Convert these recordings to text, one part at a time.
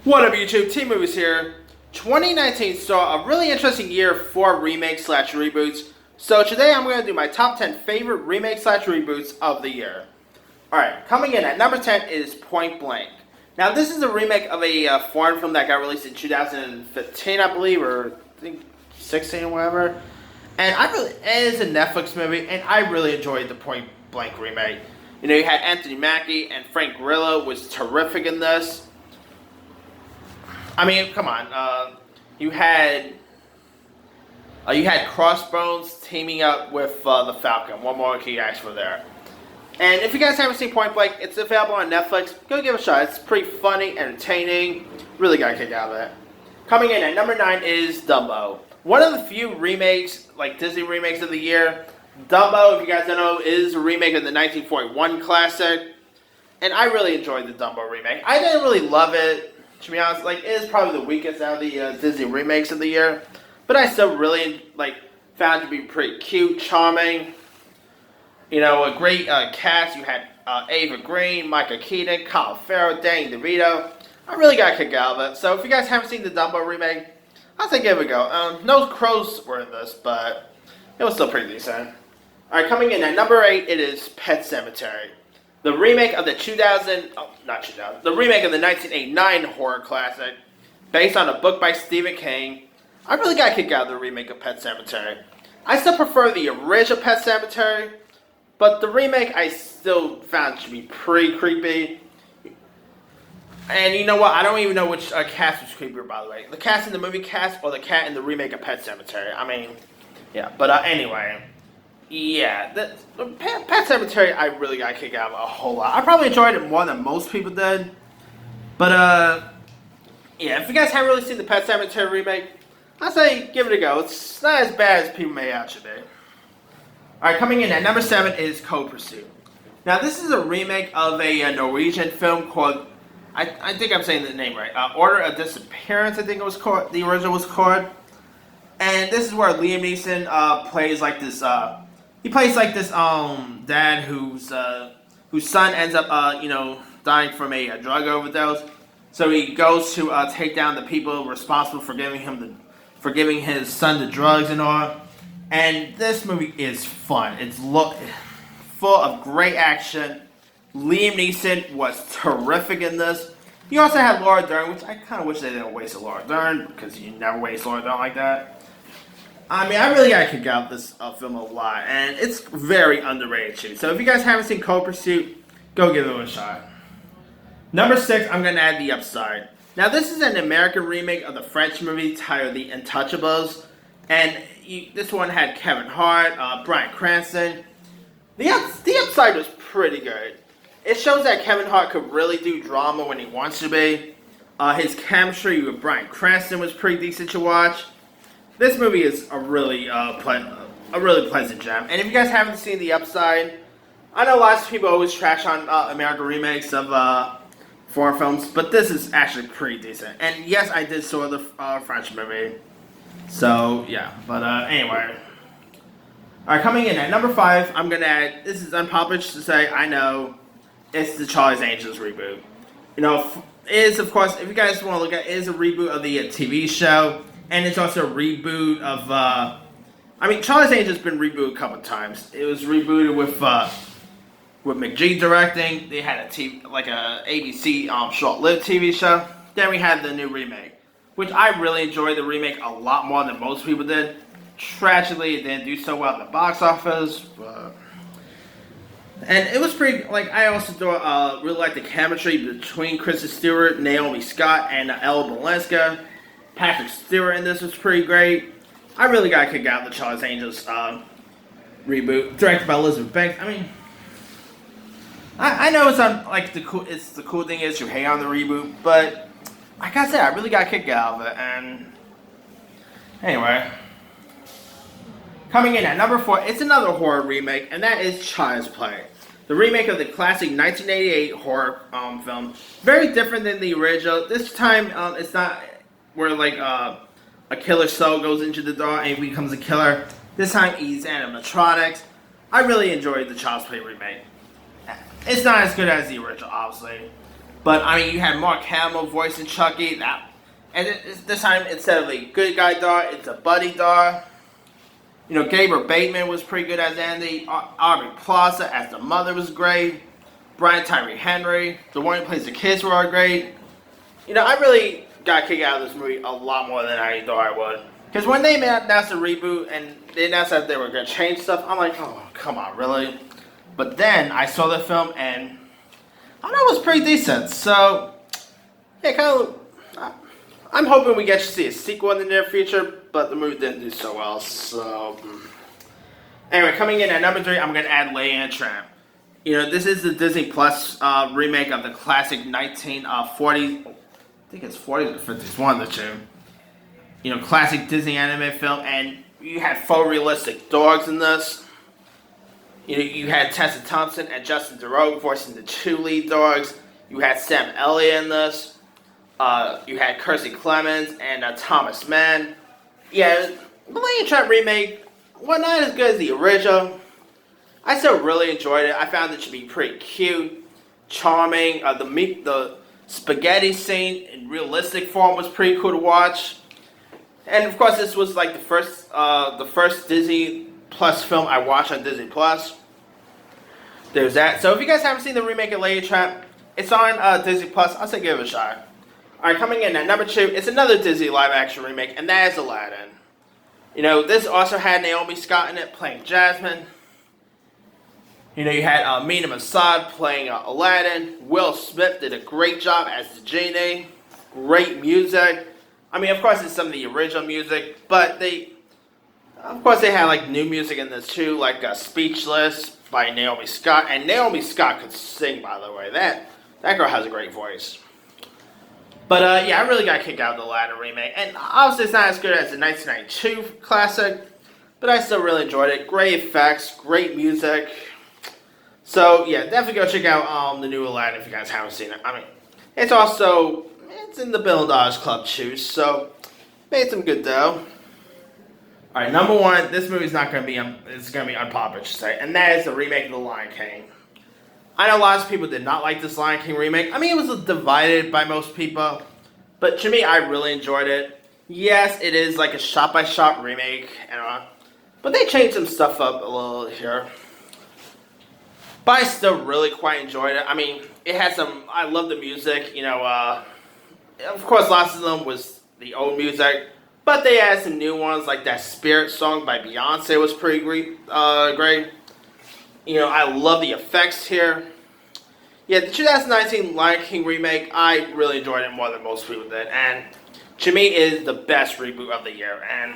What up, YouTube? Team Movies here. 2019 saw a really interesting year for remakes slash reboots. So today I'm going to do my top 10 favorite remakes slash reboots of the year. Alright, coming in at number 10 is Point Blank. Now this is a remake of a foreign film that got released in 2015, I believe, or I think 16 or whatever. And it is a Netflix movie, and I really enjoyed the Point Blank remake. You know, you had Anthony Mackie and Frank Grillo was terrific in this. I mean, come on. You had Crossbones teaming up with the Falcon. What more can you ask for there? And if you guys haven't seen Point Blank, it's available on Netflix. Go give it a shot. It's pretty funny, entertaining. Really got a kick out of it. Coming in at number 9 is Dumbo. One of the few remakes, like Disney remakes of the year. Dumbo, if you guys don't know, is a remake of the 1941 classic. And I really enjoyed the Dumbo remake. I didn't really love it. To be honest, it is probably the weakest out of the Disney remakes of the year, but I still really found it to be pretty cute, charming. You know, a great cast. You had Ava Green, Michael Keaton, Colin Farrell, Danny DeVito. I really got a kick out of it. So if you guys haven't seen the Dumbo remake, I'd say give it a go. No crows were in this, but it was still pretty decent. All right, coming in at number 8, it is Pet Sematary. The remake of the the remake of the 1989 horror classic, based on a book by Stephen King. I really got a kick out of the remake of Pet Sematary. I still prefer the original Pet Sematary, but the remake I still found to be pretty creepy. And you know what? I don't even know which cast was creepier, by the way. The cast in the movie cast or the cat in the remake of Pet Sematary. I mean, yeah. But anyway. Yeah, the Pet Sematary, I really got a kick out of a whole lot. I probably enjoyed it more than most people did. But, yeah, if you guys haven't really seen the Pet Sematary remake, I'd say give it a go. It's not as bad as people may out to be. Alright, coming in at number 7 is Cold Pursuit. Now, this is a remake of a Norwegian film called, I think I'm saying the name right, Order of Disappearance, I think it was called, the original was called. And this is where Liam Neeson plays this, he plays this dad whose son ends up dying from a drug overdose. So he goes to take down the people responsible for giving his son the drugs and all. And this movie is fun. It's full of great action. Liam Neeson was terrific in this. You also had Laura Dern, which I kind of wish they didn't waste Laura Dern, because you never waste Laura Dern like that. I mean, I really got to kick out this film a lot, and it's very underrated too. So if you guys haven't seen Cold Pursuit, go give it a shot. Number 6, I'm going to add The Upside. Now, this is an American remake of the French movie titled The Untouchables, and this one had Kevin Hart, Bryan Cranston. The Upside was pretty good. It shows that Kevin Hart could really do drama when he wants to be. His chemistry with Bryan Cranston was pretty decent to watch. This movie is a really pleasant gem. And if you guys haven't seen The Upside, I know lots of people always trash on American remakes of foreign films, but this is actually pretty decent. And yes, I did saw the French movie. So, yeah. But anyway. Alright, coming in at number 5, I'm going to add, this is unpopular to say, I know, it's the Charlie's Angels reboot. You know, it is, of course, if you guys want to look at it, is a reboot of the TV show. And it's also a reboot of, Charlie's Angels has been rebooted a couple times. It was rebooted with McGee directing. They had a ABC short-lived TV show. Then we had the new remake, which I really enjoyed the remake a lot more than most people did. Tragically, it didn't do so well at the box office. And it was pretty, I also really liked the chemistry between Kristen Stewart, Naomi Scott, and Elle Balenska. Patrick Stewart in this was pretty great. I really got a kick out of the Charlie's Angels reboot, directed by Elizabeth Banks. I mean, I know it's on the cool thing is you hate on the reboot, but like I said, I really got a kick out of it. And anyway, coming in at number 4, it's another horror remake, and that is Child's Play. The remake of the classic 1988 horror film. Very different than the original. This time, it's not where a killer soul goes into the door and he becomes a killer. This time he's animatronics. I really enjoyed the Child's Play remake. It's not as good as the original, obviously, But I mean, you had Mark Hamill voicing Chucky. This time instead of the good guy Dar, it's a buddy Dar. You know, Gabriel Bateman was pretty good as Andy. Aubrey Plaza as the mother was great. Brian Tyree Henry, the one who plays the kids, were great. You know, I really got a kick out of this movie a lot more than I thought I would. Because when they announced the reboot and they announced that they were going to change stuff, I'm like, oh, come on, really? But then I saw the film and I know it was pretty decent. So, yeah, kind of. I'm hoping we get to see a sequel in the near future, but the movie didn't do so well. So, anyway, coming in at number 3, I'm going to add Lady and the Tramp. You know, this is the Disney Plus remake of the classic 1940s. I think it's 40s or 50s, one of the two. You know, classic Disney anime film, and you had faux realistic dogs in this. You know, you had Tessa Thompson and Justin Theroux voicing the 2 lead dogs. You had Sam Elliott in this. You had Kiersey Clemons and Thomas Mann. Yeah, the Lady and Tramp remake, well, not as good as the original. I still really enjoyed it. I found it to be pretty cute, charming. The spaghetti scene in realistic form was pretty cool to watch. And of course, this was like the first Disney Plus film I watched on Disney Plus. There's that. So if you guys haven't seen the remake of Lady and Tramp, it's on Disney Plus. I'll say give it a shot. Alright, coming in at number 2, it's another Disney live-action remake, and that is Aladdin. You know, this also had Naomi Scott in it, playing Jasmine. You know, you had Mina Masad playing Aladdin. Will Smith did a great job as the genie. Great music. I mean, of course, it's some of the original music, but they had, like, new music in this, too, like Speechless by Naomi Scott. And Naomi Scott could sing, by the way. That girl has a great voice. But, yeah, I really got a kick out of the Aladdin remake. And obviously, it's not as good as the 1992 classic, but I still really enjoyed it. Great effects, great music. So, yeah, definitely go check out the new Aladdin if you guys haven't seen it. I mean, it's in the $1 billion club, too, so made some good dough. Alright, number 1, this movie's not going to be, it's going to be unpopular to say, and that is the remake of The Lion King. I know lots of people did not like this Lion King remake. I mean, it was divided by most people. But to me, I really enjoyed it. Yes, it is like a shot-by-shot remake. But they changed some stuff up a little here. But I still really quite enjoyed it. I mean, it had some... I love the music. You know, of course, lots of them was the old music. But they added some new ones, like that Spirit song by Beyonce was pretty great. You know, I love the effects here. Yeah, the 2019 Lion King remake, I really enjoyed it more than most people did. And to me, it is the best reboot of the year. And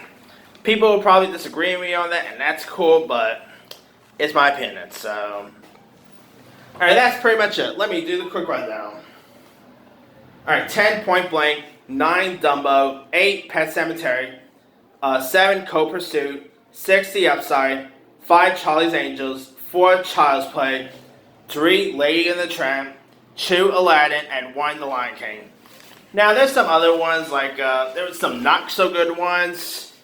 people will probably disagree with me on that, and that's cool, but it's my opinion. So, alright, that's pretty much it. Let me do the quick rundown. Alright, 10 Point Blank, 9 Dumbo, 8 Pet Sematary, 7 Co-Pursuit, 6 The Upside, 5 Charlie's Angels, 4 Child's Play, 3 Lady and the Tramp, 2 Aladdin, and 1 The Lion King. Now, there's some other ones, like, there was some not-so-good ones.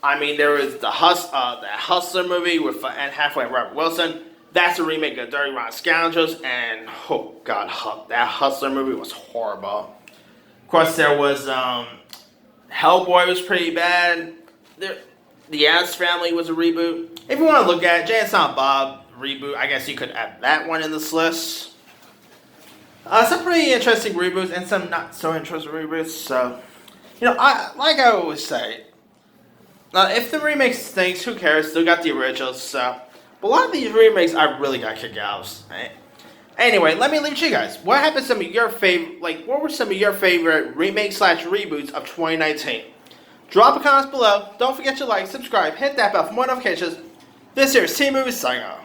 I mean, there was the Hustler movie with Anne Hathaway and Robert Wilson. That's a remake of Dirty Rotten Scoundrels, and, oh, God, that Hustler movie was horrible. Of course, there was, Hellboy was pretty bad. The Addams Family was a reboot. If you want to look at it, Jay and Silent Bob reboot, I guess you could add that one in this list. Some pretty interesting reboots and some not so interesting reboots. So, you know, like I always say, if the remake stinks, who cares? Still got the originals. So, but a lot of these remakes, I really got kicked out of. Right? Anyway, let me leave it to you guys. What happened? Some of your favorite, what were some of your favorite remakes/reboots of 2019? Drop a comment below. Don't forget to like, subscribe, hit that bell for more notifications. This here is Team Movie signing off.